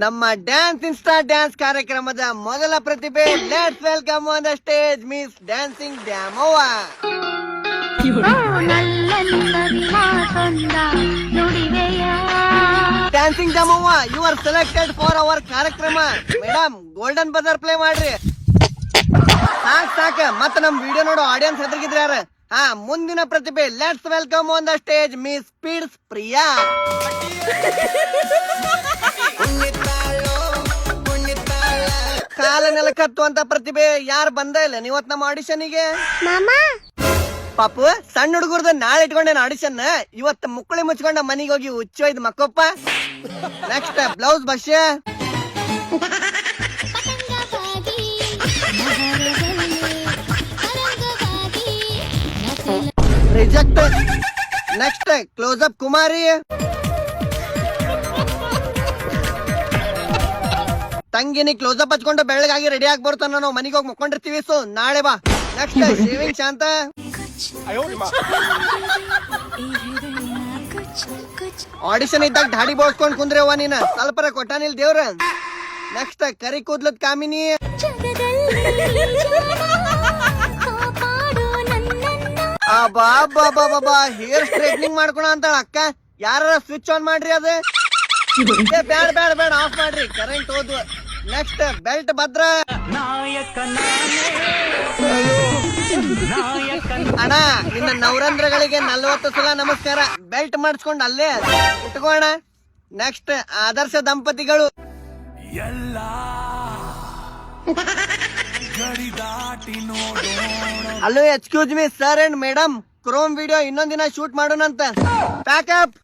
ನಮ್ಮ dance insta dance ಕಾರ್ಯಕ್ರಮದ ಮೊದಲ ಪ್ರತಿಭೆ let's welcome on the stage miss dancing Damavva. Dancing Damavva, you are selected for our ಕಾರ್ಯಕ್ರಮ. Madam golden buzzer play ಮಾಡ್ರಿ. ಸಾಕ ಮತ್ತ ನಮ್ ವಿಡಿಯೋ ನೋಡೋ ಆಡಿಯನ್ಸ್ ಹೆದರ್ಗಿದ್ರ ಯಾರ. ಮುಂದಿನ ಪ್ರತಿಭೆ let's welcome on the stage miss speeds Priya. ಕಾಲ ನೆಲಕತ್ತುವಂತ ಪ್ರತಿಭೆ ಯಾರು ಬಂದ ಇಲ್ಲ ನೀವತ್ ನಮ್ಮ ಆಡಿಷನ್ಗೆ. ಪಾಪು ಸಣ್ಣ ಹುಡುಗರ್ದ ನಾಳೆ ಇಟ್ಕೊಂಡೇನ ಆಡಿಷನ್. ಇವತ್ತು ಮುಕ್ಕಳಿ ಮುಚ್ಕೊಂಡ ಮನಿಗೆ ಹೋಗಿ ಹುಚ್ಚೋಯ್ದು ಮಕ್ಕಪ್ಪ. ನೆಕ್ಸ್ಟ್ ಬ್ಲೌಸ್ ಭಾಷ್ಯ. ರಿಜೆಕ್ಟ್. ನೆಕ್ಸ್ಟ್ ಕ್ಲೋಸ್ ಅಪ್ ಕುಮಾರಿ. ತಂಗಿನಿ ಕ್ಲೋಸ್ ಅಪ್ ಹಚ್ಕೊಂಡು ಬೆಳಗಾಗಿ ರೆಡಿ ಆಗಿ ಬರ್ತಾನ. ನಾವು ಮನಿಗೆ ಹೋಗಿ ಮುಕ್ಕೊಂಡಿರ್ತೀವಿ. ಸೊ ನಾಳೆ ಬಾ. ನೆಕ್ಸ್ಟ್ ಶೇವಿಂಗ್ ಶಾಂತ. ಆಡಿಷನ್ ಇದ್ದಾಗ ದಾಡಿ ಬೋಳ್ಸ್ಕೊಂಡ್ ಕುಂದ್ರೆವ್ವ ನೀನ. ಸ್ವಲ್ಪರ ಕೊಟ್ಟಾನಿಲ್ ದೇವ್ರ. ನೆಕ್ಸ್ಟ್ ಕರಿ ಕೂದ್ಲದ್ ಕಾಮಿನಿ. ಬಾಬಾ ಹೇರ್ ಸ್ಟ್ರೈಟ್ನಿಂಗ್ ಮಾಡ್ಕೊಳ ಅಂತ ಅಕ್ಕ. ಯಾರ ಸ್ವಿಚ್ ಆನ್ ಮಾಡ್ರಿ ಅದು. ಬೇಡ ಆಫ್ ಮಾಡ್ರಿ, ಕರೆಂಟ್ ಹೋದ್ವು. ನೆಕ್ಸ್ಟ್ ಬೆಲ್ಟ್ ಭದ್ರ. ಅಣ್ಣ ನಿನ್ನ ನವರಂದ್ರಗಳಿಗೆ 40 ಸಲ ನಮಸ್ಕಾರ. ಬೆಲ್ಟ್ ಮಾಡಿಸ್ಕೊಂಡ್ ಅಲ್ಲೇ ಇಟ್ಕೋಣ. ನೆಕ್ಸ್ಟ್ ಆದರ್ಶ ದಂಪತಿಗಳು. Hello excuse me sir and madam, ಕ್ರೋಮ್ ವಿಡಿಯೋ ಇನ್ನೊಂದಿನ ಶೂಟ್ ಮಾಡೋಣಂತ. ಪ್ಯಾಕಪ್.